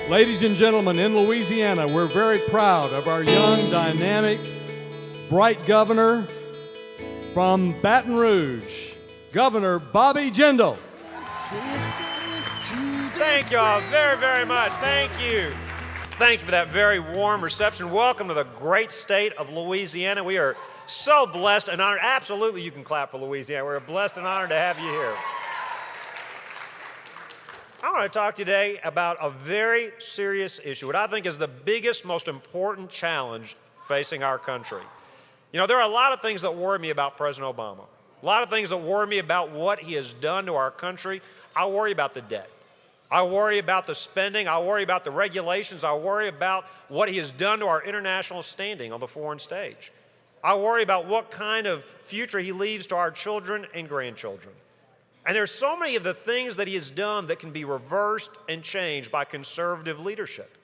Ladies and gentlemen, in Louisiana, we're very proud of our young, dynamic, bright governor from Baton Rouge, Governor Bobby Jindal. Thank you all very, very much. Thank you. Thank you for that very warm reception. Welcome to the great state of Louisiana. We are so blessed and honored. Absolutely, you can clap for Louisiana. We're blessed and honored to have you here. I want to talk today about a very serious issue, what I think is the biggest, most important challenge facing our country. You know, there are a lot of things that worry me about President Obama, a lot of things that worry me about what he has done to our country. I worry about the debt. I worry about the spending. I worry about the regulations. I worry about what he has done to our international standing on the foreign stage. I worry about what kind of future he leaves to our children and grandchildren. And there's so many of the things that he has done that can be reversed and changed by conservative leadership.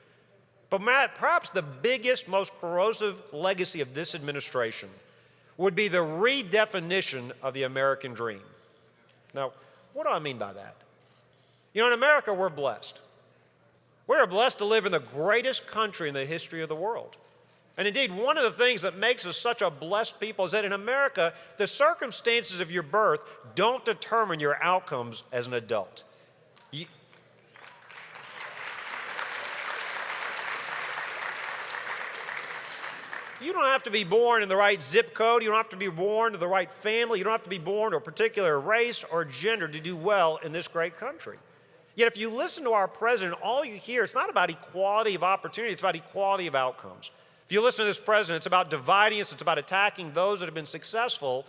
But Matt, perhaps the biggest, most corrosive legacy of this administration would be the redefinition of the American dream. Now, what do I mean by that? You know, in America, we're blessed. We are blessed to live in the greatest country in the history of the world. And indeed, one of the things that makes us such a blessed people is that in America, the circumstances of your birth don't determine your outcomes as an adult. You don't have to be born in the right zip code. You don't have to be born to the right family. You don't have to be born to a particular race or gender to do well in this great country. Yet if you listen to our president, all you hear, it's not about equality of opportunity, it's about equality of outcomes. If you listen to this president, it's about dividing us, it's about attacking those that have been successful.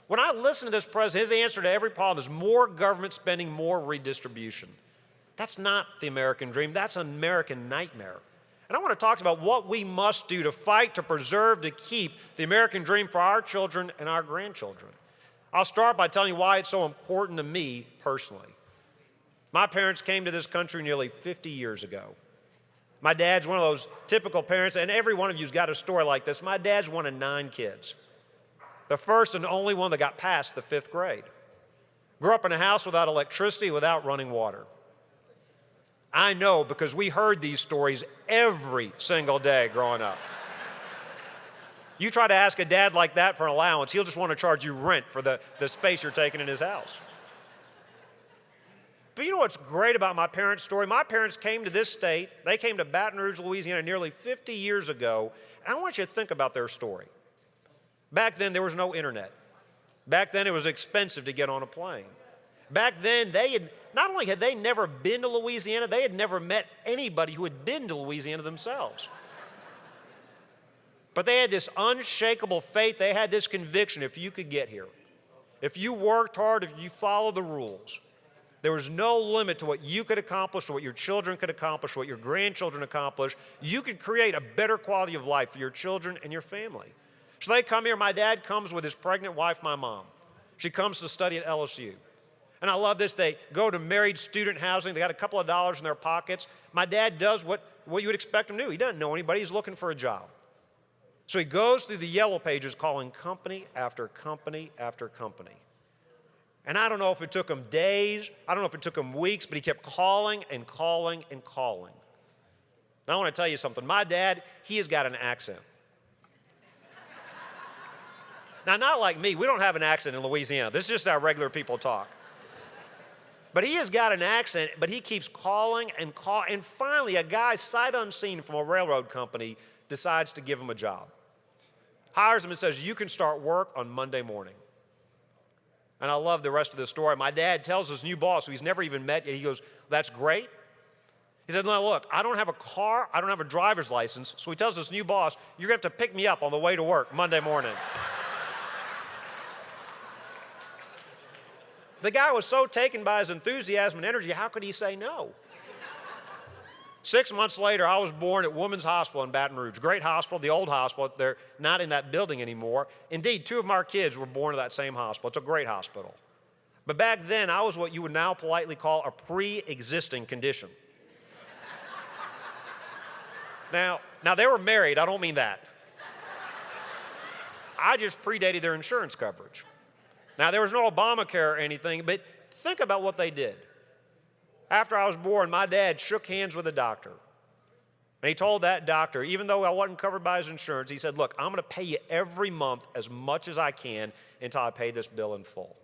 When I listen to this president, his answer to every problem is more government spending, more redistribution. That's not the American dream, that's an American nightmare. And I want to talk about what we must do to fight, to preserve, to keep the American dream for our children and our grandchildren. I'll start by telling you why it's so important to me personally. My parents came to this country nearly 50 years ago. My dad's one of those typical parents, and every one of you's got a story like this. My dad's one of 9 kids, the first and only one that got past the 5th grade. Grew up in a house without electricity, without running water. I know because we heard these stories every single day growing up. You try to ask a dad like that for an allowance, he'll just want to charge you rent for the space you're taking in his house. But you know what's great about my parents' story? My parents came to this state, they came to Baton Rouge, Louisiana nearly 50 years ago, and I want you to think about their story. Back then, there was no internet. Back then, it was expensive to get on a plane. Back then, not only had they never been to Louisiana, they had never met anybody who had been to Louisiana themselves. But they had this unshakable faith, they had this conviction, if you could get here, if you worked hard, if you followed the rules, there was no limit to what you could accomplish, to what your children could accomplish, what your grandchildren accomplish. You could create a better quality of life for your children and your family. So they come here. My dad comes with his pregnant wife, my mom. She comes to study at LSU. And I love this. They go to married student housing. They got a couple of dollars in their pockets. My dad does what you would expect him to do. He doesn't know anybody. He's looking for a job. So he goes through the yellow pages calling company after company after company. And I don't know if it took him days, I don't know if it took him weeks, but he kept calling and calling and calling. Now I want to tell you something. My dad, he has got an accent. Now, not like me. We don't have an accent in Louisiana. This is just how regular people talk. But he has got an accent, but he keeps calling and calling. And finally, a guy sight unseen from a railroad company decides to give him a job. Hires him and says, you can start work on Monday morning. And I love the rest of the story. My dad tells his new boss, who he's never even met yet, he goes, that's great. He said, no, look, I don't have a car, I don't have a driver's license. So he tells his new boss, you're going to have to pick me up on the way to work Monday morning. The guy was so taken by his enthusiasm and energy, how could he say no? 6 months later, I was born at Women's Hospital in Baton Rouge. Great hospital, the old hospital. They're not in that building anymore. Indeed, 2 of our kids were born to that same hospital. It's a great hospital. But back then, I was what you would now politely call a pre-existing condition. Now they were married. I don't mean that. I just predated their insurance coverage. Now, there was no Obamacare or anything, but think about what they did. After I was born, my dad shook hands with a doctor. And he told that doctor, even though I wasn't covered by his insurance, he said, look, I'm going to pay you every month as much as I can until I pay this bill in full.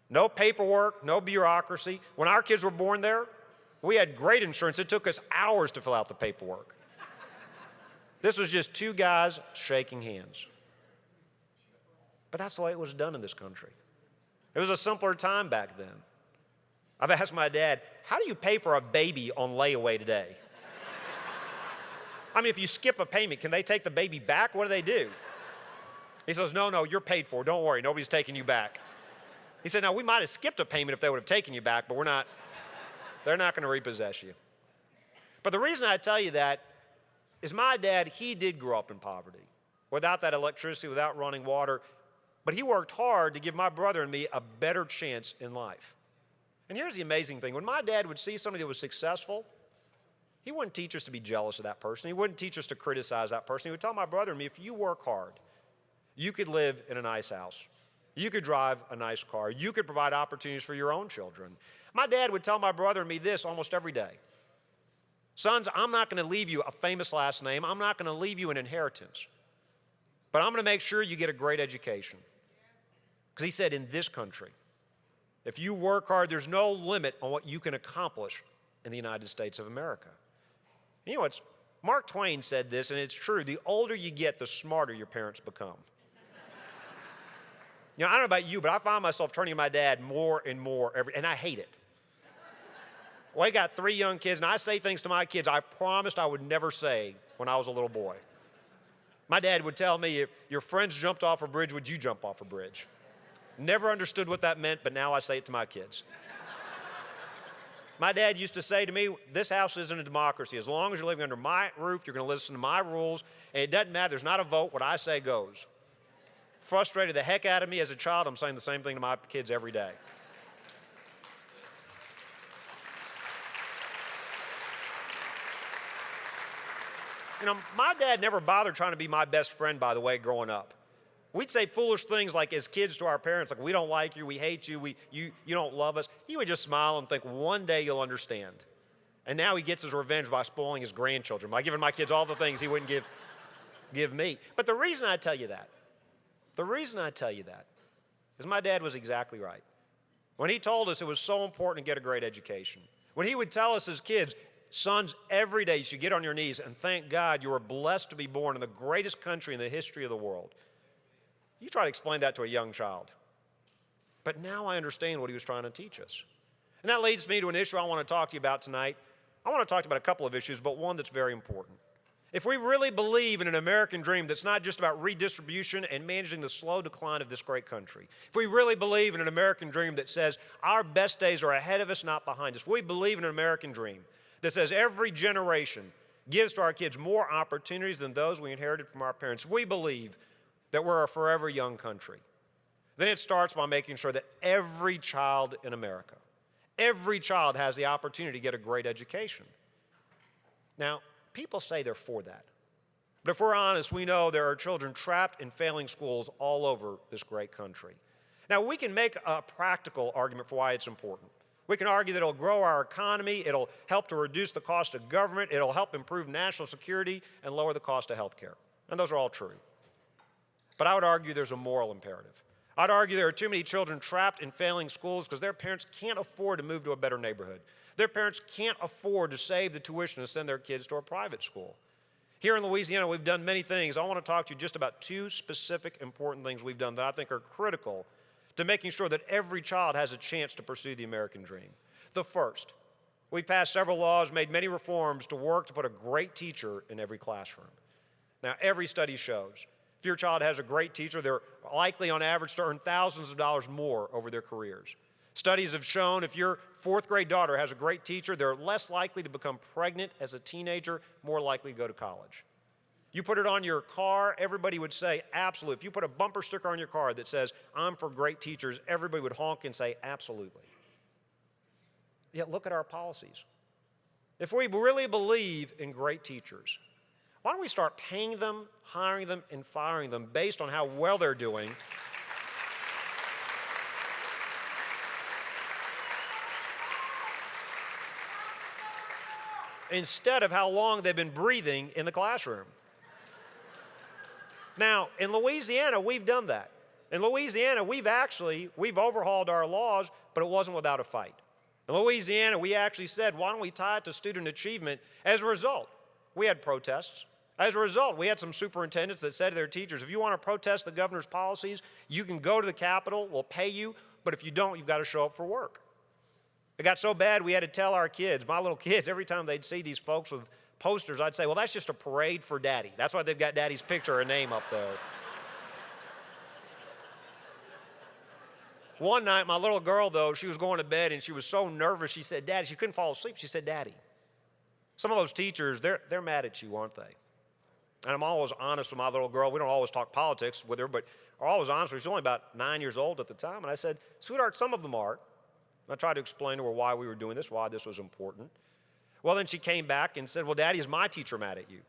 No paperwork, no bureaucracy. When our kids were born there, we had great insurance. It took us hours to fill out the paperwork. This was just two guys shaking hands. But that's the way it was done in this country. It was a simpler time back then. I've asked my dad, how do you pay for a baby on layaway today? I mean, if you skip a payment, can they take the baby back? What do they do? He says, no, you're paid for. Don't worry, nobody's taking you back. He said, now, we might have skipped a payment if they would have taken you back, but they're not going to repossess you. But the reason I tell you that is my dad, he did grow up in poverty, without that electricity, without running water, but he worked hard to give my brother and me a better chance in life. And here's the amazing thing. When my dad would see somebody that was successful, he wouldn't teach us to be jealous of that person. He wouldn't teach us to criticize that person. He would tell my brother and me, if you work hard, you could live in a nice house. You could drive a nice car. You could provide opportunities for your own children. My dad would tell my brother and me this almost every day. Sons, I'm not going to leave you a famous last name. I'm not going to leave you an inheritance. But I'm going to make sure you get a great education. Because he said, in this country, if you work hard, there's no limit on what you can accomplish in the United States of America. You know, Mark Twain said this, and it's true. The older you get, the smarter your parents become. You know, I don't know about you, but I find myself turning to my dad more and more, and I hate it. Well, I got 3 young kids, and I say things to my kids I promised I would never say when I was a little boy. My dad would tell me, if your friends jumped off a bridge, would you jump off a bridge? Never understood what that meant, but now I say it to my kids. My dad used to say to me, this house isn't a democracy. As long as you're living under my roof, you're going to listen to my rules, and it doesn't matter. There's not a vote. What I say goes. Frustrated the heck out of me as a child. I'm saying the same thing to my kids every day. You know, my dad never bothered trying to be my best friend, by the way, growing up. We'd say foolish things like as kids to our parents, like, we don't like you, we hate you, you don't love us. He would just smile and think, one day you'll understand. And now he gets his revenge by spoiling his grandchildren, by giving my kids all the things he wouldn't give me. But the reason I tell you that is my dad was exactly right. When he told us it was so important to get a great education, when he would tell us as kids, sons, every day you should get on your knees and thank God you are blessed to be born in the greatest country in the history of the world. You try to explain that to a young child. But now I understand what he was trying to teach us. And that leads me to an issue I want to talk to you about tonight. I want to talk about a couple of issues, but one that's very important. If we really believe in an American dream that's not just about redistribution and managing the slow decline of this great country, if we really believe in an American dream that says our best days are ahead of us, not behind us, if we believe in an American dream that says every generation gives to our kids more opportunities than those we inherited from our parents, if we believe that we're a forever young country, then it starts by making sure that every child in America, every child has the opportunity to get a great education. Now, people say they're for that. But if we're honest, we know there are children trapped in failing schools all over this great country. Now, we can make a practical argument for why it's important. We can argue that it'll grow our economy, it'll help to reduce the cost of government, it'll help improve national security and lower the cost of health care. And those are all true. But I would argue there's a moral imperative. I'd argue there are too many children trapped in failing schools because their parents can't afford to move to a better neighborhood. Their parents can't afford to save the tuition to send their kids to a private school. Here in Louisiana, we've done many things. I want to talk to you just about 2 specific important things we've done that I think are critical to making sure that every child has a chance to pursue the American dream. The first, we passed several laws, made many reforms to work to put a great teacher in every classroom. Now, every study shows if your child has a great teacher, they're likely on average to earn thousands of dollars more over their careers. Studies have shown if your 4th grade daughter has a great teacher, they're less likely to become pregnant as a teenager, more likely to go to college. You put it on your car, everybody would say, absolutely. If you put a bumper sticker on your car that says, I'm for great teachers, everybody would honk and say, absolutely. Yet look at our policies. If we really believe in great teachers, why don't we start paying them, hiring them, and firing them based on how well they're doing? instead of how long they've been breathing in the classroom. Now, in Louisiana, we've done that. In Louisiana, we've overhauled our laws, but it wasn't without a fight. In Louisiana, we actually said, why don't we tie it to student achievement? As a result, we had protests. As a result, we had some superintendents that said to their teachers, if you want to protest the governor's policies, you can go to the Capitol, we'll pay you, but if you don't, you've got to show up for work. It got so bad we had to tell our kids, my little kids, every time they'd see these folks with posters, I'd say, well, that's just a parade for Daddy. That's why they've got Daddy's picture or name up there. One night, my little girl, though, she was going to bed and she was so nervous, she said, Daddy, she couldn't fall asleep. She said, Daddy. Some of those teachers, they're mad at you, aren't they? And I'm always honest with my little girl. We don't always talk politics with her, but I'm always honest with her. She's only about 9 years old at the time. And I said, sweetheart, some of them are. And I tried to explain to her why we were doing this, why this was important. Well, then she came back and said, well, Daddy, is my teacher mad at you?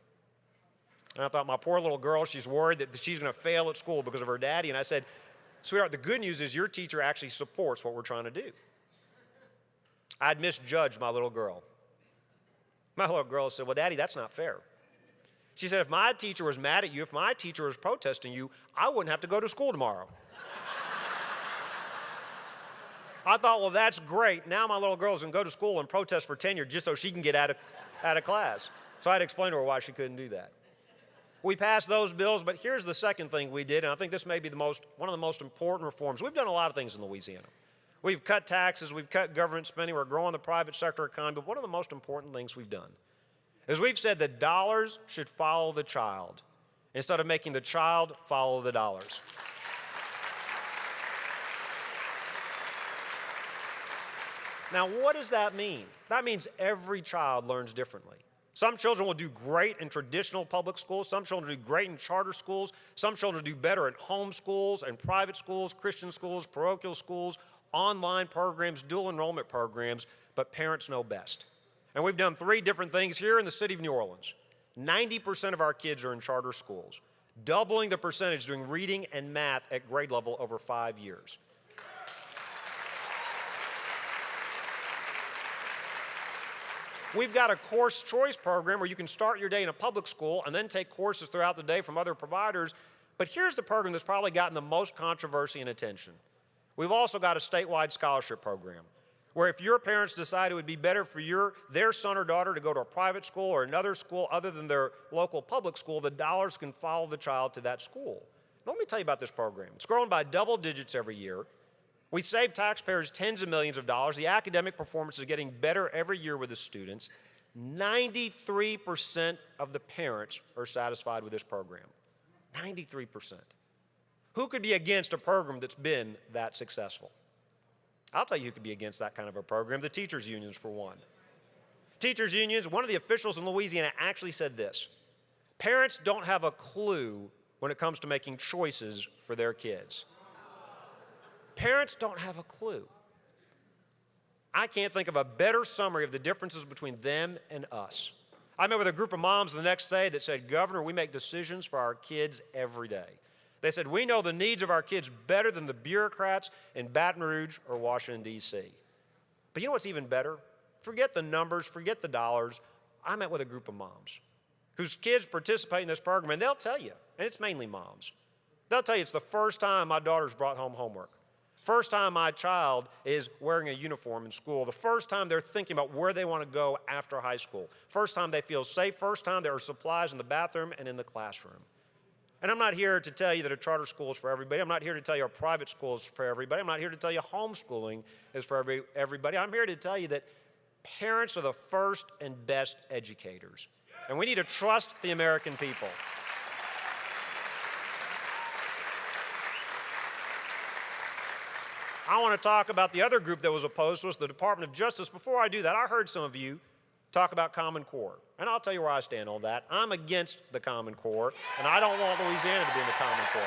And I thought, my poor little girl, she's worried that she's going to fail at school because of her daddy. And I said, sweetheart, the good news is your teacher actually supports what we're trying to do. I'd misjudged my little girl. My little girl said, well, Daddy, that's not fair. She said, if my teacher was mad at you, if my teacher was protesting you, I wouldn't have to go to school tomorrow. I thought, well, that's great. Now my little girl's going to go to school and protest for tenure just so she can get out of class. So I had to explain to her why she couldn't do that. We passed those bills, but here's the second thing we did, and I think this may be one of the most important reforms. We've done a lot of things in Louisiana. We've cut taxes, we've cut government spending, we're growing the private sector economy, but one of the most important things we've done is we've said that dollars should follow the child instead of making the child follow the dollars. Now, what does that mean? That means every child learns differently. Some children will do great in traditional public schools. Some children do great in charter schools. Some children do better in home schools and private schools, Christian schools, parochial schools, online programs, dual enrollment programs, but parents know best. And we've done 3 different things here in the city of New Orleans. 90% of our kids are in charter schools, doubling the percentage doing reading and math at grade level over 5 years. We've got a course choice program where you can start your day in a public school and then take courses throughout the day from other providers. But here's the program that's probably gotten the most controversy and attention. We've also got a statewide scholarship program where if your parents decide it would be better for their son or daughter to go to a private school or another school other than their local public school, the dollars can follow the child to that school. Let me tell you about this program. It's growing by double digits every year. We save taxpayers tens of millions of dollars. The academic performance is getting better every year with the students. 93% of the parents are satisfied with this program. 93%. Who could be against a program that's been that successful? I'll tell you who could be against that kind of a program. The teachers' unions, for one. Teachers' unions, one of the officials in Louisiana actually said this: parents don't have a clue when it comes to making choices for their kids. Parents don't have a clue. I can't think of a better summary of the differences between them and us. I met with a group of moms the next day that said, Governor, we make decisions for our kids every day. They said, we know the needs of our kids better than the bureaucrats in Baton Rouge or Washington, D.C. But you know what's even better? Forget the numbers, forget the dollars. I met with a group of moms whose kids participate in this program, and they'll tell you, and it's mainly moms, they'll tell you it's the first time my daughter's brought home homework. First time my child is wearing a uniform in school. The first time they're thinking about where they want to go after high school. First time they feel safe. First time there are supplies in the bathroom and in the classroom. And I'm not here to tell you that a charter school is for everybody. I'm not here to tell you a private school is for everybody. I'm not here to tell you homeschooling is for everybody. I'm here to tell you that parents are the first and best educators. And we need to trust the American people. I want to talk about the other group that was opposed to us, the Department of Justice. Before I do that, I heard some of you talk about Common Core. And I'll tell you where I stand on that. I'm against the Common Core, and I don't want Louisiana to be in the Common Core.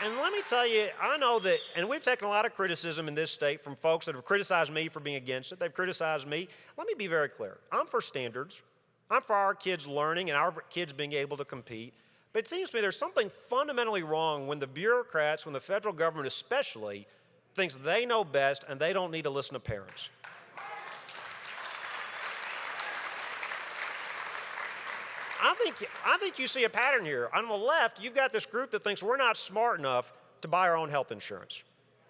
And let me tell you, I know that, and we've taken a lot of criticism in this state from folks that have criticized me for being against it. They've criticized me. Let me be very clear. I'm for standards. I'm for our kids learning and our kids being able to compete. But it seems to me there's something fundamentally wrong when the bureaucrats, when the federal government especially, thinks they know best and they don't need to listen to parents. I think you see a pattern here. On the left, you've got this group that thinks we're not smart enough to buy our own health insurance.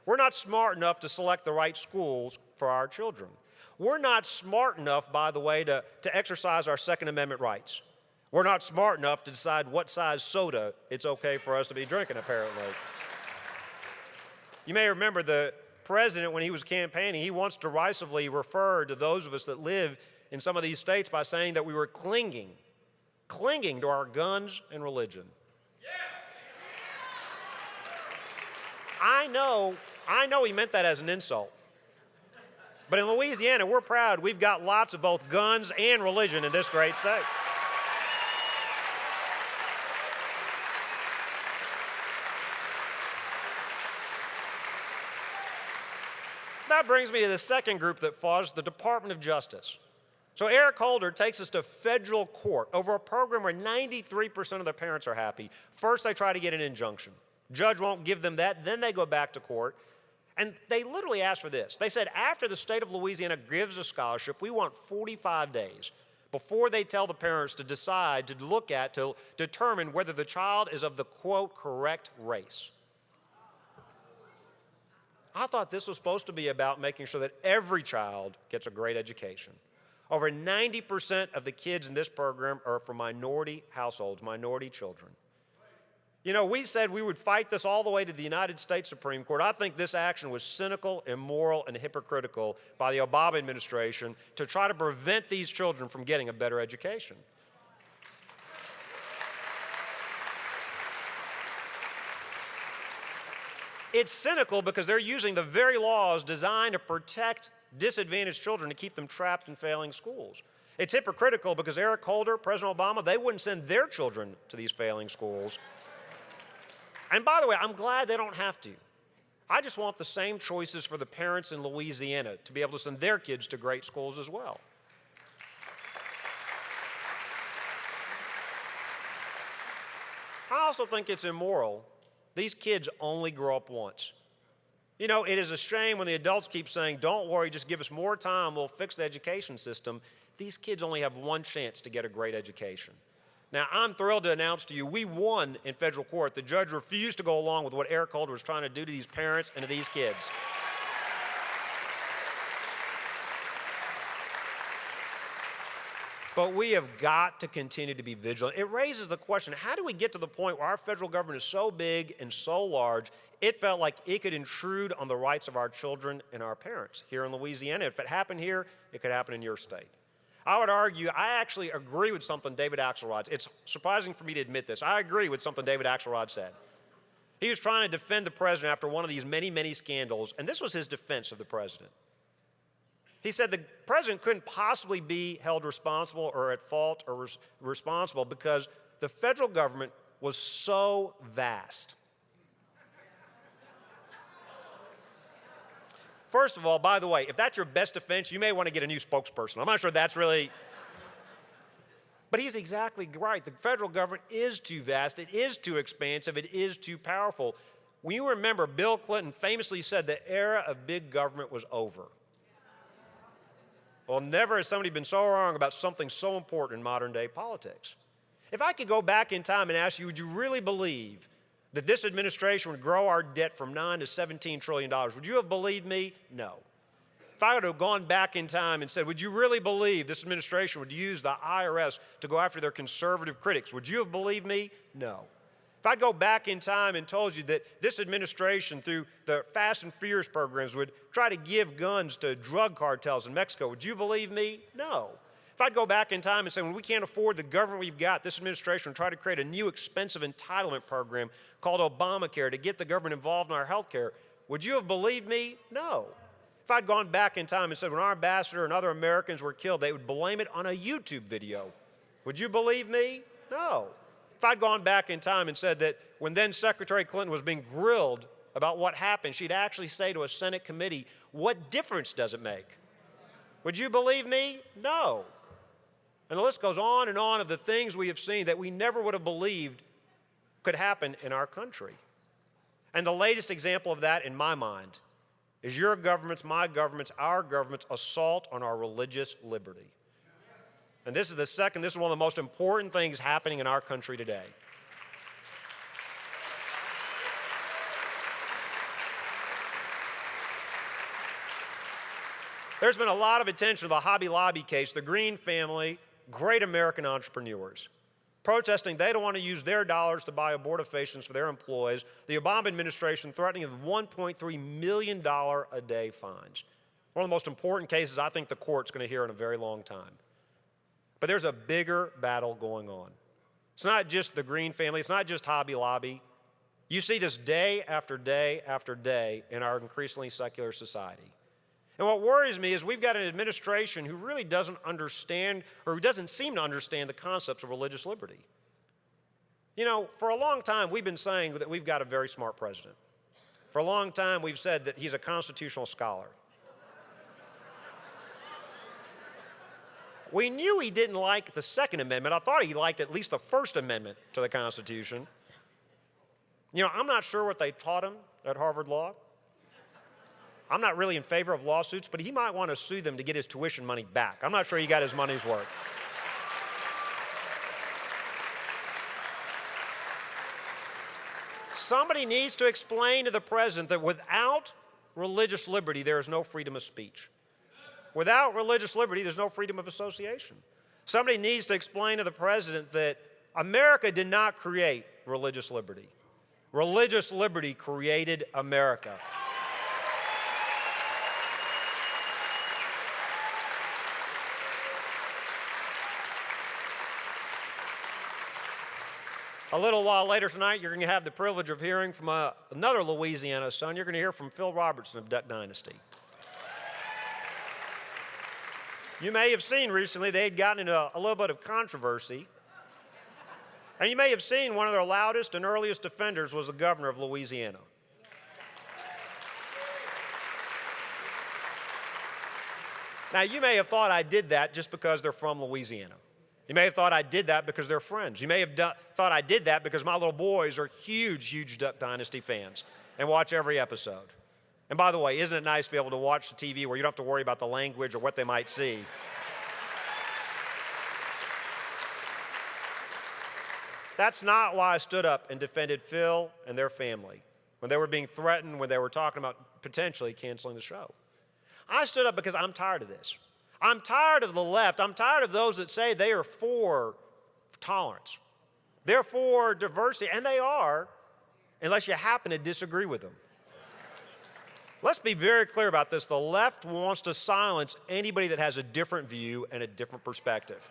We're not smart enough to select the right schools for our children. We're not smart enough, by the way, to exercise our Second Amendment rights. We're not smart enough to decide what size soda it's okay for us to be drinking, apparently. You may remember the president, when he was campaigning, he once derisively referred to those of us that live in some of these states by saying that we were clinging to our guns and religion. I know he meant that as an insult. But in Louisiana, we're proud we've got lots of both guns and religion in this great state. That brings me to the second group that fought, the Department of Justice. So Eric Holder takes us to federal court over a program where 93% of the parents are happy. First, they try to get an injunction. Judge won't give them that. Then they go back to court. And they literally asked for this. They said, after the state of Louisiana gives a scholarship, we want 45 days before they tell the parents to decide, to look at, to determine whether the child is of the, quote, correct race. I thought this was supposed to be about making sure that every child gets a great education. Over 90% of the kids in this program are from minority households, minority children. You know, we said we would fight this all the way to the United States Supreme Court. I think this action was cynical, immoral, and hypocritical by the Obama administration to try to prevent these children from getting a better education. It's cynical because they're using the very laws designed to protect disadvantaged children to keep them trapped in failing schools. It's hypocritical because Eric Holder, President Obama, they wouldn't send their children to these failing schools. And by the way, I'm glad they don't have to. I just want the same choices for the parents in Louisiana to be able to send their kids to great schools as well. I also think it's immoral. These kids only grow up once. You know, it is a shame when the adults keep saying, don't worry, just give us more time, we'll fix the education system. These kids only have one chance to get a great education. Now, I'm thrilled to announce to you, we won in federal court. The judge refused to go along with what Eric Holder was trying to do to these parents and to these kids. But we have got to continue to be vigilant. It raises the question, how do we get to the point where our federal government is so big and so large, it felt like it could intrude on the rights of our children and our parents here in Louisiana? If it happened here, it could happen in your state. I would argue, I actually agree with something David Axelrod said. It's surprising for me to admit this. I agree with something David Axelrod said. He was trying to defend the president after one of these many, many scandals, and this was his defense of the president. He said the president couldn't possibly be held responsible or at fault or responsible because the federal government was so vast. First of all, by the way, if that's your best defense, you may want to get a new spokesperson. I'm not sure that's really... But he's exactly right. The federal government is too vast. It is too expansive. It is too powerful. When you remember, Bill Clinton famously said the era of big government was over. Well, never has somebody been so wrong about something so important in modern day politics. If I could go back in time and ask you, would you really believe that this administration would grow our debt from $9 to $17 trillion? Would you have believed me? No. If I would have gone back in time and said, would you really believe this administration would use the IRS to go after their conservative critics? Would you have believed me? No. If I'd go back in time and told you that this administration, through the Fast and Furious programs, would try to give guns to drug cartels in Mexico, would you believe me? No. If I'd go back in time and say, when we can't afford the government we've got, this administration would try to create a new expensive entitlement program called Obamacare to get the government involved in our health care, would you have believed me? No. If I'd gone back in time and said when our ambassador and other Americans were killed, they would blame it on a YouTube video, would you believe me? No. If I'd gone back in time and said that when then Secretary Clinton was being grilled about what happened, she'd actually say to a Senate committee, what difference does it make? Would you believe me? No. And the list goes on and on of the things we have seen that we never would have believed could happen in our country. And the latest example of that, in my mind, is your government's, my government's, our government's assault on our religious liberty. And this is this is one of the most important things happening in our country today. There's been a lot of attention to the Hobby Lobby case, the Green family, great American entrepreneurs, protesting they don't want to use their dollars to buy abortifacients for their employees, the Obama administration threatening with $1.3 million a day fines. One of the most important cases I think the court's going to hear in a very long time. But there's a bigger battle going on. It's not just the Green family, it's not just Hobby Lobby. You see this day after day after day in our increasingly secular society. And what worries me is we've got an administration who really doesn't understand, or who doesn't seem to understand, the concepts of religious liberty. You know, for a long time we've been saying that we've got a very smart president. For a long time we've said that he's a constitutional scholar. We knew he didn't like the Second Amendment. I thought he liked at least the First Amendment to the Constitution. You know, I'm not sure what they taught him at Harvard Law. I'm not really in favor of lawsuits, but he might want to sue them to get his tuition money back. I'm not sure he got his money's worth. Somebody needs to explain to the president that without religious liberty, there is no freedom of speech. Without religious liberty, there's no freedom of association. Somebody needs to explain to the president that America did not create religious liberty. Religious liberty created America. A little while later tonight, you're going to have the privilege of hearing from another Louisiana son. You're going to hear from Phil Robertson of Duck Dynasty. You may have seen recently they had gotten into a little bit of controversy. And you may have seen one of their loudest and earliest defenders was the governor of Louisiana. Now, you may have thought I did that just because they're from Louisiana. You may have thought I did that because they're friends. You may have thought I did that because my little boys are huge Duck Dynasty fans and watch every episode. And by the way, isn't it nice to be able to watch the TV where you don't have to worry about the language or what they might see? That's not why I stood up and defended Phil and their family when they were being threatened, when they were talking about potentially canceling the show. I stood up because I'm tired of this. I'm tired of the left. I'm tired of those that say they are for tolerance. They're for diversity, and they are, unless you happen to disagree with them. Let's be very clear about this. The left wants to silence anybody that has a different view and a different perspective.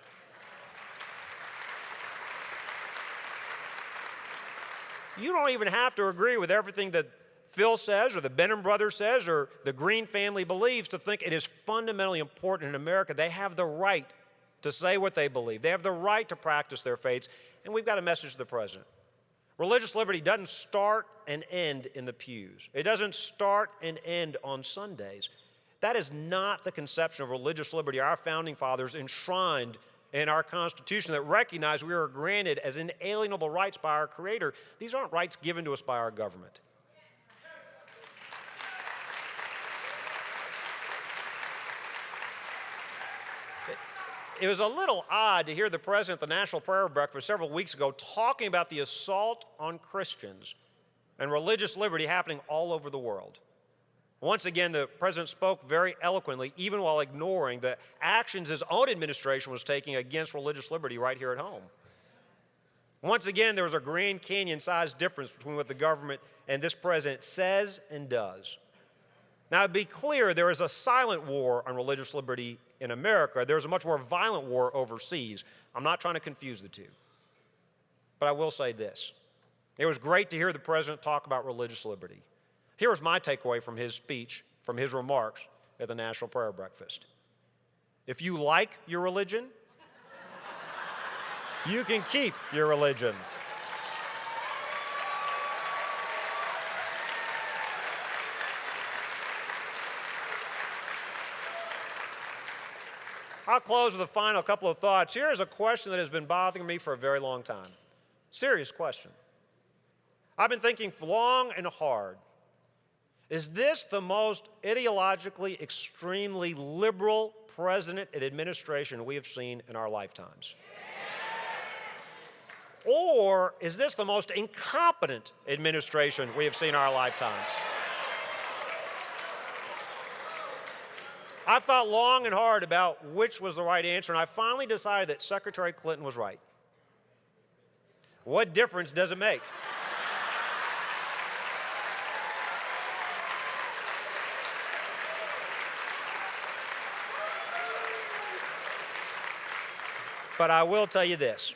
You don't even have to agree with everything that Phil says or the Benham brothers says or the Green family believes to think it is fundamentally important in America. They have the right to say what they believe. They have the right to practice their faiths. And we've got a message to the president. Religious liberty doesn't start and end in the pews. It doesn't start and end on Sundays. That is not the conception of religious liberty our founding fathers enshrined in our Constitution that recognize we are granted as inalienable rights by our Creator. These aren't rights given to us by our government. It was a little odd to hear the president at the National Prayer Breakfast several weeks ago talking about the assault on Christians and religious liberty happening all over the world. Once again, the president spoke very eloquently, even while ignoring the actions his own administration was taking against religious liberty right here at home. Once again, there was a Grand Canyon-sized difference between what the government and this president says and does. Now, to be clear, there is a silent war on religious liberty in America. There's a much more violent war overseas. I'm not trying to confuse the two. But I will say this. It was great to hear the president talk about religious liberty. Here was my takeaway from his speech, from his remarks at the National Prayer Breakfast. If you like your religion, you can keep your religion. I'll close with a final couple of thoughts. Here is a question that has been bothering me for a very long time. Serious question. I've been thinking long and hard. Is this the most ideologically extremely liberal president and administration we have seen in our lifetimes? Or is this the most incompetent administration we have seen in our lifetimes? I've thought long and hard about which was the right answer, and I finally decided that Secretary Clinton was right. What difference does it make? But I will tell you this.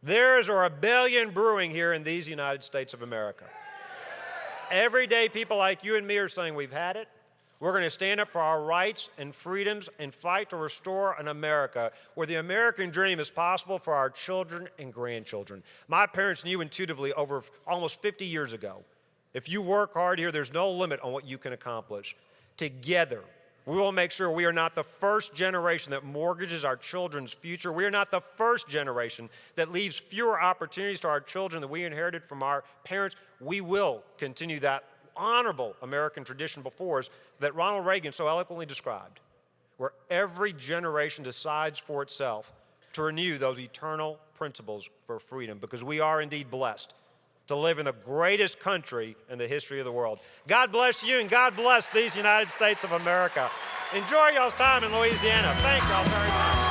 There's a rebellion brewing here in these United States of America. Every day, people like you and me are saying we've had it. We're going to stand up for our rights and freedoms and fight to restore an America where the American dream is possible for our children and grandchildren. My parents knew intuitively over almost 50 years ago, if you work hard here, there's no limit on what you can accomplish. Together, we will make sure we are not the first generation that mortgages our children's future. We are not the first generation that leaves fewer opportunities to our children that we inherited from our parents. We will continue that honorable American tradition before us that Ronald Reagan so eloquently described, where every generation decides for itself to renew those eternal principles for freedom, because we are indeed blessed to live in the greatest country in the history of the world. God bless you, and God bless these United States of America. Enjoy y'all's time in Louisiana. Thank y'all very much.